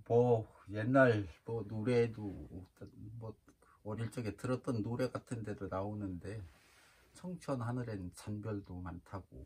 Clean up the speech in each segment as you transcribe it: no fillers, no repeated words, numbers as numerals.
뭐 옛날 뭐 노래도 뭐 어릴 적에 들었던 노래 같은 데도 나오는데 청천 하늘엔 잔별도 많다고.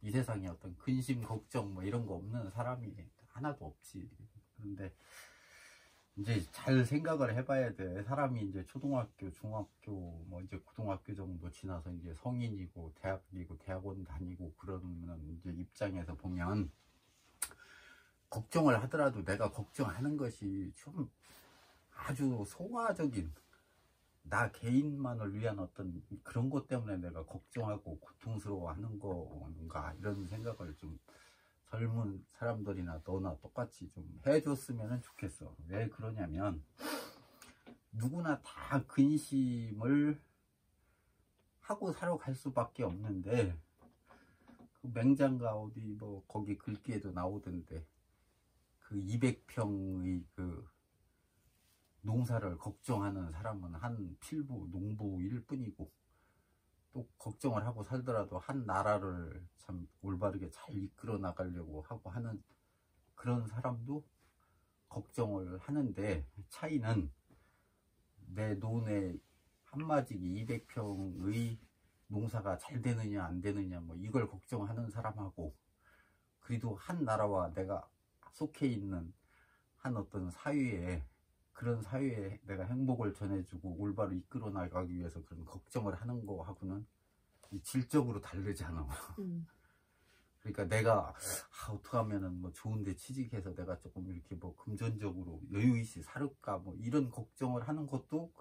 이 세상에 어떤 근심 걱정 뭐 이런 거 없는 사람이 하나도 없지. 그런데 이제 잘 생각을 해봐야 돼. 사람이 이제 초등학교, 중학교, 뭐 이제 고등학교 정도 지나서 이제 성인이고 대학이고 대학원 다니고 그러는 이제 입장에서 보면 걱정을 하더라도 내가 걱정하는 것이 좀 아주 소화적인 나 개인만을 위한 어떤 그런 것 때문에 내가 걱정하고 고통스러워하는 건가 이런 생각을 좀 젊은 사람들이나 너나 똑같이 좀 해줬으면 좋겠어. 왜 그러냐면 누구나 다 근심을 하고 살아갈 수밖에 없는데 그 맹장가 어디 뭐 거기 글귀에도 나오던데 그 200평의 그 농사를 걱정하는 사람은 한 필부 농부일 뿐이고 또 걱정을 하고 살더라도 한 나라를 참 올바르게 잘 이끌어 나가려고 하고 하는 그런 사람도 걱정을 하는데 차이는 내 논에 한마디기 200평의 농사가 잘 되느냐 안 되느냐 뭐 이걸 걱정하는 사람하고 그래도 한 나라와 내가 속해 있는 한 어떤 사회에 그런 사회에 내가 행복을 전해주고 올바로 이끌어 나가기 위해서 그런 걱정을 하는 거하고는 질적으로 다르잖아. 그러니까 내가 어떻게 하면은 뭐 좋은데 취직해서 내가 조금 이렇게 뭐 금전적으로 여유있이 살을까 뭐 이런 걱정을 하는 것도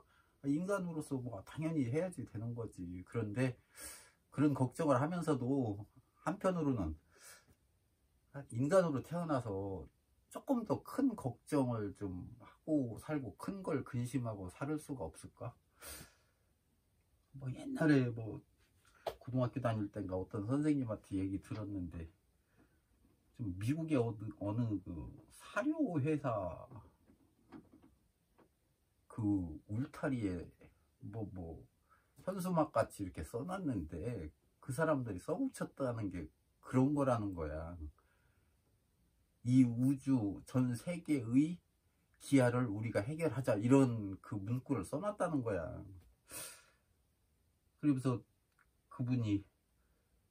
인간으로서 뭐 당연히 해야지 되는 거지. 그런데 그런 걱정을 하면서도 한편으로는 인간으로 태어나서 조금 더 큰 걱정을 좀 하고 살고 큰 걸 근심하고 살 수가 없을까? 뭐 옛날에 뭐 고등학교 다닐 때인가 어떤 선생님한테 얘기 들었는데 좀 미국의 어느 그 사료 회사 그 울타리에 뭐 현수막 같이 이렇게 써놨는데 그 사람들이 써붙였다는 게 그런 거라는 거야. 이 우주 전 세계의 기아를 우리가 해결하자 이런 그 문구를 써놨다는 거야. 그러면서 그분이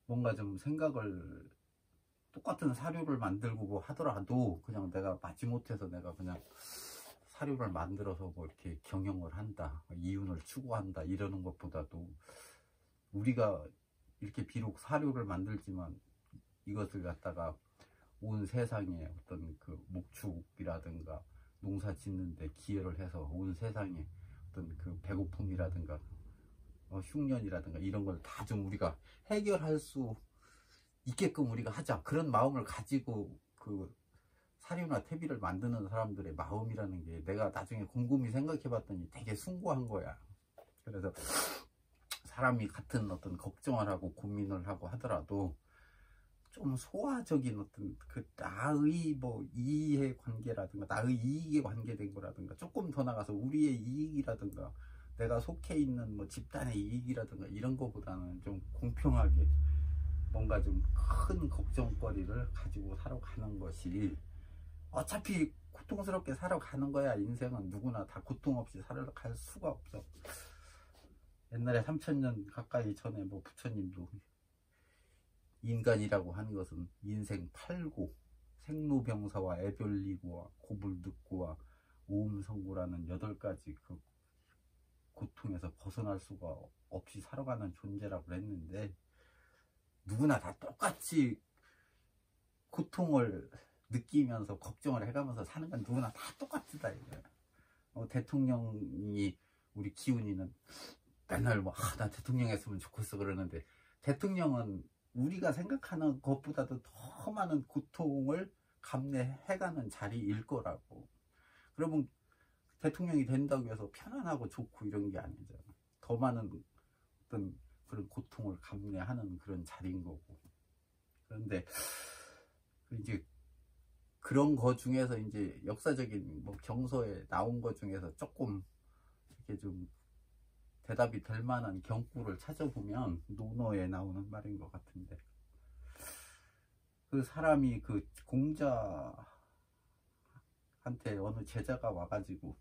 뭔가 좀 생각을 똑같은 사료를 만들고 뭐 하더라도 그냥 내가 마지못해서 내가 그냥 사료를 만들어서 뭐 이렇게 경영을 한다 이윤을 추구한다 이러는 것보다도 우리가 이렇게 비록 사료를 만들지만 이것을 갖다가 온 세상에 어떤 그 목축이라든가 농사 짓는데 기여를 해서 온 세상에 어떤 그 배고픔이라든가 흉년이라든가 이런 걸 다 좀 우리가 해결할 수 있게끔 우리가 하자 그런 마음을 가지고 그 사료나 퇴비를 만드는 사람들의 마음이라는 게 내가 나중에 곰곰이 생각해 봤더니 되게 숭고한 거야. 그래서 사람이 같은 어떤 걱정을 하고 고민을 하고 하더라도 좀 소화적인 어떤 그 나의 뭐 이해 관계라든가 나의 이익에 관계된 거라든가 조금 더 나가서 우리의 이익이라든가 내가 속해 있는 뭐 집단의 이익이라든가 이런 거보다는 좀 공평하게 뭔가 좀 큰 걱정거리를 가지고 살아가는 것이 어차피 고통스럽게 살아가는 거야. 인생은 누구나 다 고통 없이 살아갈 수가 없어. 옛날에 3000년 가까이 전에 뭐 부처님도 인간이라고 하는 것은 인생 팔고 생로병사와 애별리고와 고불득고와 오음성고라는 8가지 그 고통에서 벗어날 수가 없이 살아가는 존재라고 했는데 누구나 다 똑같이 고통을 느끼면서 걱정을 해가면서 사는 건 누구나 다 똑같다 이거야. 대통령이 우리 기훈이는 맨날 뭐 나 대통령 했으면 좋겠어 그러는데 대통령은 우리가 생각하는 것보다도 더 많은 고통을 감내해가는 자리일 거라고. 그러면 대통령이 된다고 해서 편안하고 좋고 이런 게 아니잖아. 더 많은 어떤 그런 고통을 감내하는 그런 자리인 거고. 그런데 이제 그런 거 중에서 이제 역사적인 뭐 경서에 나온 것 중에서 조금 이렇게 좀 대답이 될 만한 경구를 찾아보면 논어에 나오는 말인 것 같은데 그 사람이 그 공자 한테 어느 제자가 와가지고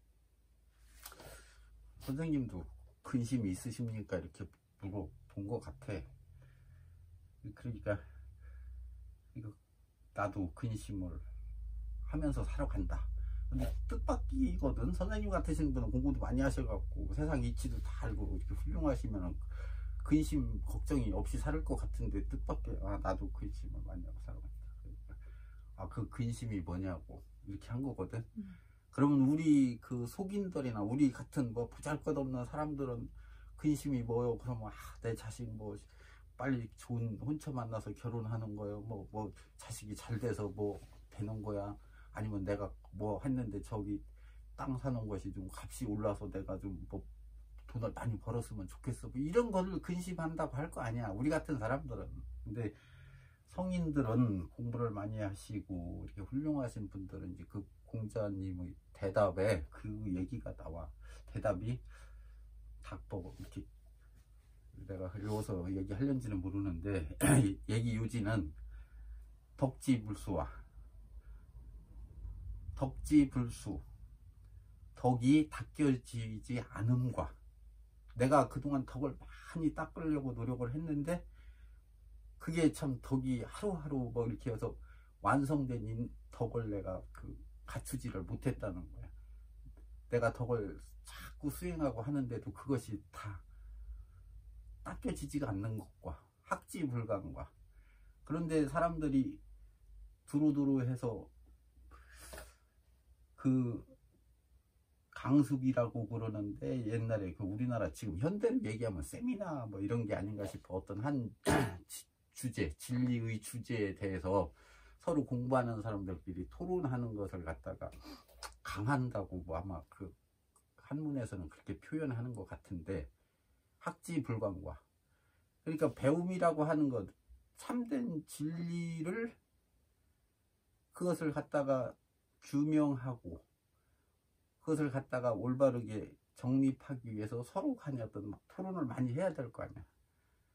선생님도 근심이 있으십니까? 이렇게 물어본 것 같아. 그러니까 이거 나도 근심을 하면서 살아간다. 근데 뜻밖이거든. 선생님 같으신 분은 공부도 많이 하셔갖고 세상 이치도 다 알고 이렇게 훌륭하시면 근심 걱정이 없이 살 것 같은데 뜻밖의 나도 근심을 많이 하고 살아간다. 그러니까 그 근심이 뭐냐고 이렇게 한 거거든. 그러면 우리 그 속인들이나 우리 같은 뭐 보잘것없는 사람들은 근심이 뭐요? 그러면 내 자식 뭐 빨리 좋은 혼처 만나서 결혼하는 거요. 뭐 자식이 잘 돼서 뭐 되는 거야. 아니면 내가 뭐 했는데 저기 땅 사는 것이 좀 값이 올라서 내가 좀 뭐 돈을 많이 벌었으면 좋겠어. 뭐 이런 거를 근심한다고 할 거 아니야. 우리 같은 사람들은. 근데 성인들은 공부를 많이 하시고 이렇게 훌륭하신 분들은 이제 그 공자님의 대답에 그 얘기가 나와. 대답이 닭보 이렇게 내가 읽어서 얘기하려는지는 모르는데 얘기 요지는 덕지불수와 덕지불수 덕이 닦여지지 않음과 내가 그동안 덕을 많이 닦으려고 노력을 했는데 그게 참 덕이 하루하루 뭐 이렇게 해서 완성된 덕을 내가 갖추지를 못했다는 거야. 내가 덕을 자꾸 수행하고 하는데도 그것이 다 닦여지지가 않는 것과 학지불강과 그런데 사람들이 두루두루 해서 그 강습이라고 그러는데 옛날에 그 우리나라 지금 현대를 얘기하면 세미나 뭐 이런 게 아닌가 싶어. 어떤 한 주제, 진리의 주제에 대해서 서로 공부하는 사람들끼리 토론하는 것을 갖다가 강한다고 뭐 아마 그 한문에서는 그렇게 표현하는 것 같은데 학지불강과 그러니까 배움이라고 하는 것 참된 진리를 그것을 갖다가 규명하고 그것을 갖다가 올바르게 정립하기 위해서 서로 간에 어떤 토론을 많이 해야 될 거 아니야.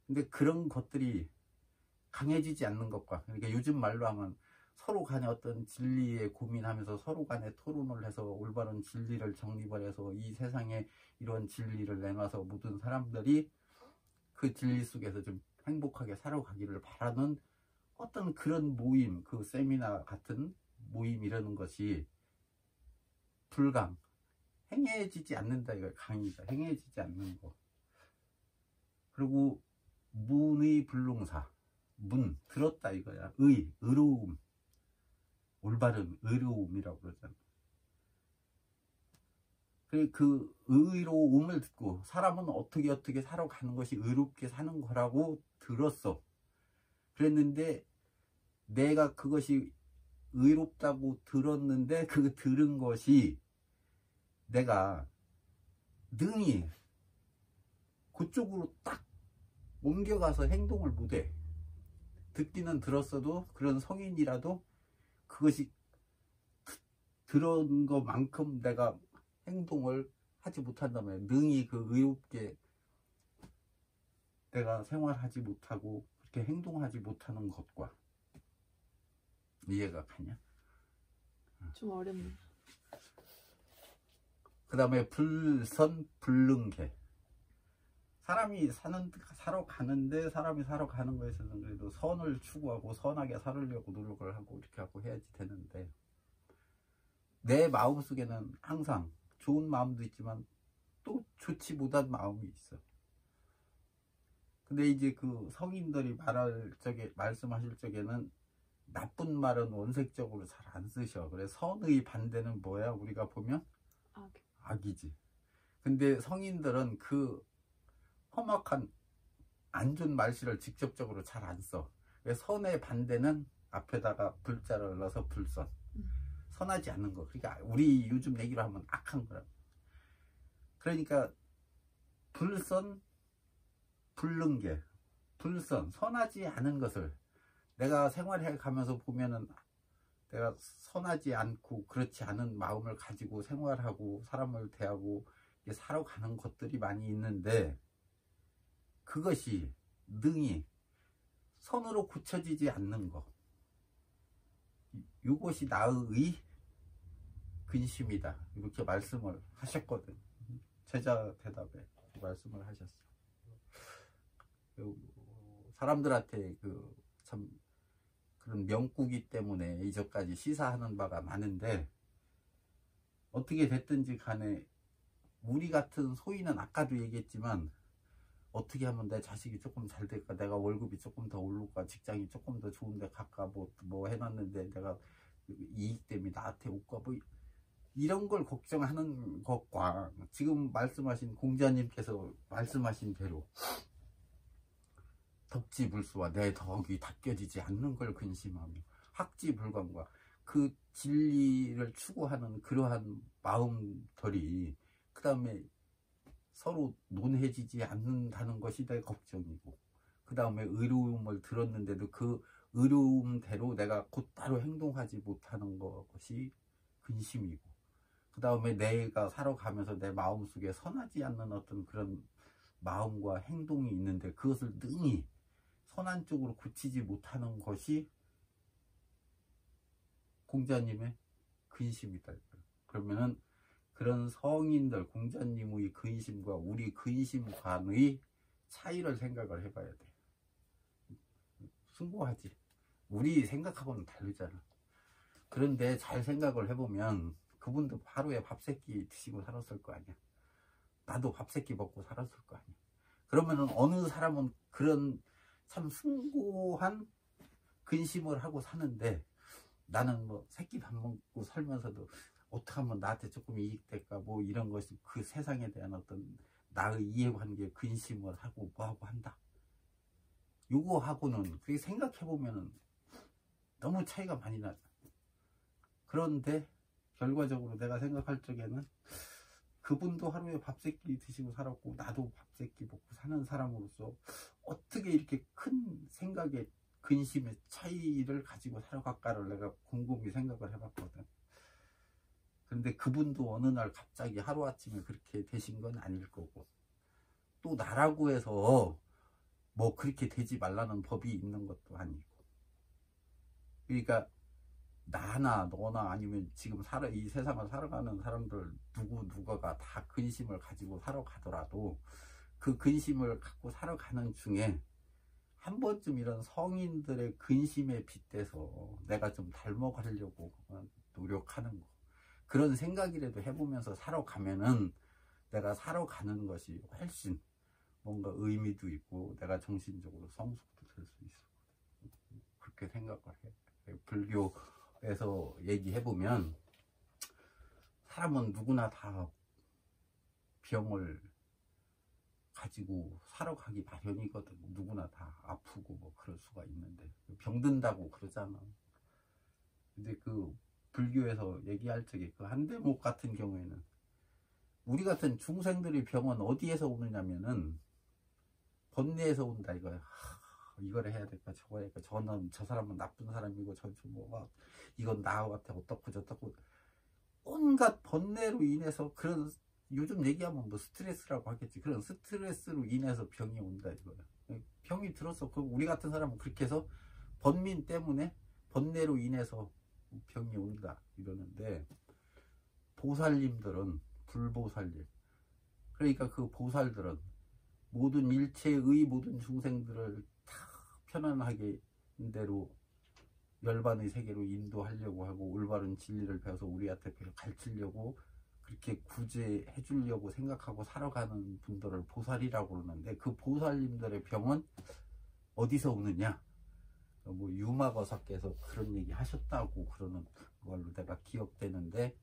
근데 그런 것들이 강해지지 않는 것과 그러니까 요즘 말로 하면 서로 간에 어떤 진리에 고민하면서 서로 간에 토론을 해서 올바른 진리를 정립을 해서 이 세상에 이런 진리를 내놔서 모든 사람들이 그 진리 속에서 좀 행복하게 살아가기를 바라는 어떤 그런 모임, 그 세미나 같은 모임이라는 것이 불강, 행해지지 않는다 이거 강의가 행해지지 않는 거. 그리고 문의 불능사, 문 들었다 이거야. 의로움, 올바른 의로움이라고 그러잖아. 그 의로움을 듣고 사람은 어떻게 살아가는 것이 의롭게 사는 거라고 들었어. 그랬는데 내가 그것이 의롭다고 들었는데 그 들은 것이 내가 능히 그쪽으로 딱 옮겨가서 행동을 못해. 듣기는 들었어도 그런 성인이라도 그것이 들은 것만큼 내가 행동을 하지 못한다면 능히 그 의롭게 내가 생활하지 못하고 그렇게 행동하지 못하는 것과 이해가 가냐? 좀 어렵네. 그 다음에 불선불능계 사람이 살아가는데 사람이 살아가는 거에 있어서는 그래도 선을 추구하고 선하게 살으려고 노력을 하고 이렇게 하고 해야지 되는데 내 마음속에는 항상 좋은 마음도 있지만 또 좋지 못한 마음이 있어. 근데 이제 그 성인들이 말씀하실 적에는 나쁜 말은 원색적으로 잘 안 쓰셔. 그래서 선의 반대는 뭐야? 우리가 보면 악이지. 근데 성인들은 그 험악한 안 좋은 말씨를 직접적으로 잘 안 써. 그래서 선의 반대는 앞에다가 불자를 넣어서 불선. 선하지 않는 거. 그러니까 우리 요즘 얘기로 하면 악한 거라. 그러니까 불선, 불능계, 불선, 선하지 않은 것을 내가 생활해 가면서 보면은 내가 선하지 않고 그렇지 않은 마음을 가지고 생활하고 사람을 대하고 살아가는 것들이 많이 있는데 그것이 능히 선으로 고쳐지지 않는 것. 이것이 나의 근심이다 이렇게 말씀을 하셨거든. 제자 대답에 말씀을 하셨어. 사람들한테 참 그런 명구기 때문에 이전까지 시사하는 바가 많은데, 어떻게 됐든지 간에 우리 같은 소인은 아까도 얘기했지만 어떻게 하면 내 자식이 조금 잘 될까, 내가 월급이 조금 더 오를까, 직장이 조금 더 좋은데 갈까, 뭐 해놨는데 내가 이익 때문에 나한테 올까, 뭐 이런 걸 걱정하는 것과 지금 말씀하신 공자님께서 말씀하신 대로 덕지불수와 내 덕이 닦여지지 않는 걸 근심하며 학지불광과 그 진리를 추구하는 그러한 마음들이 그 다음에 서로 논해지지 않는다는 것이 내 걱정이고, 그 다음에 의로움을 들었는데도 그 의로움대로 내가 곧바로 행동하지 못하는 것이 근심이고, 그 다음에 내가 살아가면서 내 마음속에 선하지 않는 어떤 그런 마음과 행동이 있는데 그것을 능히 선한 쪽으로 고치지 못하는 것이 공자님의 근심이다. 그러면은 그런 성인들, 공자님의 근심과 우리 근심관의 차이를 생각을 해봐야 돼. 숭고하지. 우리 생각하고는 다르잖아. 그런데 잘 생각을 해보면 그분도 하루에 밥 세끼 드시고 살았을 거 아니야. 나도 밥 세끼 먹고 살았을 거 아니야. 그러면은 어느 사람은 그런 참 숭고한 근심을 하고 사는데, 나는 뭐 새끼 밥 먹고 살면서도 어떻게 하면 나한테 조금 이익될까, 뭐 이런 것이 그 세상에 대한 어떤 나의 이해관계에 근심을 하고 뭐하고 한다. 요거하고는 그게 생각해보면은 너무 차이가 많이 나죠. 그런데 결과적으로 내가 생각할 적에는 그분도 하루에 밥 세끼 드시고 살았고 나도 밥 세끼 먹고 사는 사람으로서 어떻게 이렇게 큰 생각의 근심의 차이를 가지고 살아갈까를 내가 곰곰이 생각을 해봤거든. 그런데 그분도 어느 날 갑자기 하루아침에 그렇게 되신 건 아닐 거고, 또 나라고 해서 뭐 그렇게 되지 말라는 법이 있는 것도 아니고, 그러니까 나나 너나 아니면 지금 이 세상을 살아가는 사람들 누가가 다 근심을 가지고 살아가더라도 그 근심을 갖고 살아가는 중에 한 번쯤 이런 성인들의 근심에 빗대서 내가 좀 닮아가려고 노력하는 거, 그런 생각이라도 해보면서 살아가면은 내가 살아가는 것이 훨씬 뭔가 의미도 있고 내가 정신적으로 성숙도 될 수 있어. 그렇게 생각을 해. 불교에서 얘기해보면 사람은 누구나 다 병을 가지고 살아가기 마련이거든. 누구나 다 아프고 뭐 그럴 수가 있는데 병든다고 그러잖아. 근데 그 불교에서 얘기할 적에 그 한대목 같은 경우에는 우리 같은 중생들의 병은 어디에서 오느냐면은 번뇌에서 온다 이거야. 이거를 해야 될까 저거 해야 될까, 저 사람은 나쁜 사람이고 뭐 이건 나한테 어떻고 저떻고 온갖 번뇌로 인해서, 그런 요즘 얘기하면 뭐 스트레스라고 하겠지. 그런 스트레스로 인해서 병이 온다 이거야. 병이 들어서 우리 같은 사람은 그렇게 해서 번민 때문에 번뇌로 인해서 병이 온다 이러는데, 보살님들은 불보살님, 그러니까 그 보살들은 모든 일체의 모든 중생들을 다 편안하게 대로 열반의 세계로 인도하려고 하고 올바른 진리를 배워서 우리한테 가르치려고 그렇게 구제해 주려고 생각하고 살아가는 분들을 보살이라고 그러는데, 그 보살님들의 병은 어디서 오느냐, 뭐 유마거사께서 그런 얘기 하셨다고 그러는 걸로 내가 기억되는데,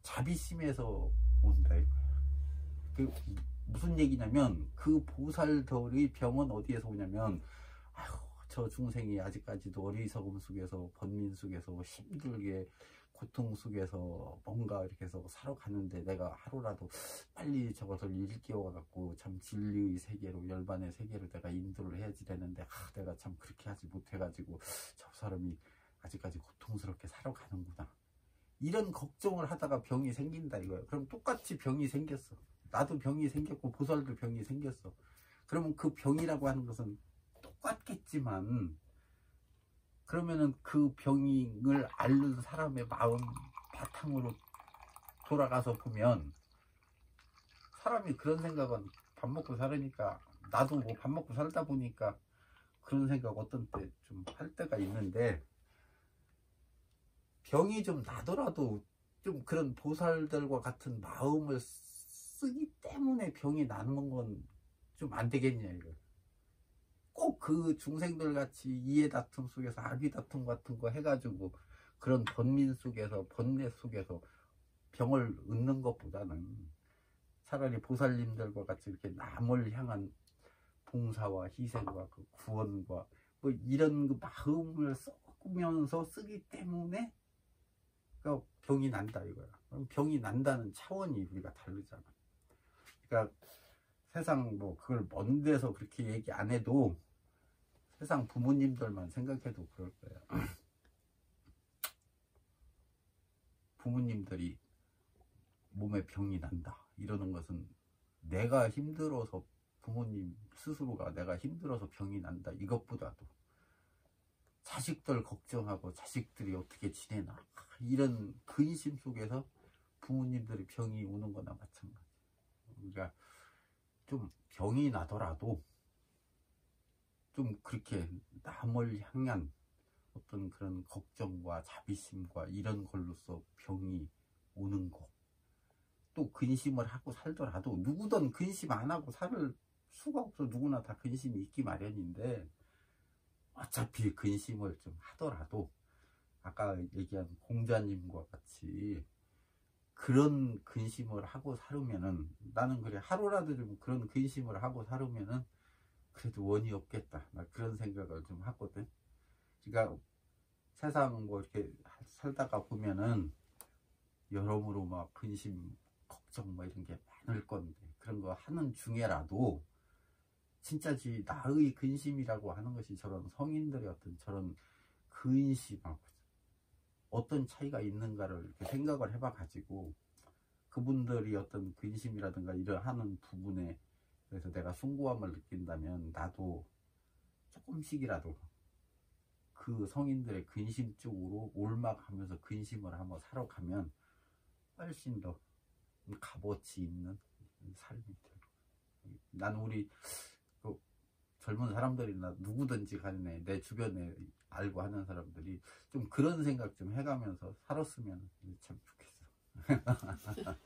자비심에서 온다 이거야. 그 무슨 얘기냐면 그 보살들의 병은 어디에서 오냐면, 아휴 저 중생이 아직까지도 어리석음 속에서 번민 속에서 힘들게 고통 속에서 뭔가 이렇게 해서 살아가는데 내가 하루라도 빨리 저것을 일깨워갖고 참 진리의 세계로, 열반의 세계로 내가 인도를 해야지 되는데 내가 참 그렇게 하지 못해가지고 저 사람이 아직까지 고통스럽게 살아가는구나, 이런 걱정을 하다가 병이 생긴다 이거예요. 그럼 똑같이 병이 생겼어. 나도 병이 생겼고 보살도 병이 생겼어. 그러면 그 병이라고 하는 것은 똑같겠지만, 그러면은 그 병을 앓는 사람의 마음 바탕으로 돌아가서 보면 사람이 그런 생각은 밥 먹고 살으니까 나도 뭐 밥 먹고 살다 보니까 그런 생각 어떤 때 좀 할 때가 있는데 병이 좀 나더라도 좀 그런 보살들과 같은 마음을 쓰기 때문에 병이 나는 건 좀 안 되겠냐 이거. 꼭 그 중생들 같이 이해 다툼 속에서 아비 다툼 같은 거 해가지고 그런 번민 속에서 번뇌 속에서 병을 얻는 것보다는 차라리 보살님들과 같이 이렇게 남을 향한 봉사와 희생과 그 구원과 뭐 이런 그 마음을 섞으면서 쓰기 때문에 그러니까 병이 난다 이거야. 그럼 병이 난다는 차원이 우리가 다르잖아. 그러니까 세상 뭐 그걸 먼 데서 그렇게 얘기 안 해도 세상 부모님들만 생각해도 그럴 거야. 부모님들이 몸에 병이 난다 이러는 것은 내가 힘들어서 부모님 스스로가 내가 힘들어서 병이 난다 이것보다도 자식들 걱정하고 자식들이 어떻게 지내나 이런 근심 속에서 부모님들이 병이 오는 거나 마찬가지. 그러니까 좀 병이 나더라도 좀 그렇게 남을 향한 어떤 그런 걱정과 자비심과 이런 걸로서 병이 오는 거. 또 근심을 하고 살더라도 누구든 근심 안 하고 살 수가 없어. 누구나 다 근심이 있기 마련인데 어차피 근심을 좀 하더라도 아까 얘기한 공자님과 같이 그런 근심을 하고 살으면은 나는 그래 하루라도 좀 그런 근심을 하고 살으면은 그래도 원이 없겠다. 나 그런 생각을 좀 하거든. 그러니까 세상 뭐 이렇게 살다가 보면은 여러모로 막 근심 걱정 뭐 이런 게 많을 건데 그런 거 하는 중에라도 진짜지 나의 근심이라고 하는 것이 저런 성인들의 어떤 저런 근심하고 어떤 차이가 있는가를 이렇게 생각을 해봐 가지고 그분들이 어떤 근심이라든가 이런 하는 부분에 그래서 내가 숭고함을 느낀다면 나도 조금씩이라도 그 성인들의 근심 쪽으로 올막하면서 근심을 한번 살아가면 훨씬 더 값어치 있는 삶이 돼요. 난 우리 그 젊은 사람들이나 누구든지 간에 내 주변에 알고 하는 사람들이 좀 그런 생각 좀 해가면서 살았으면 참 좋겠어.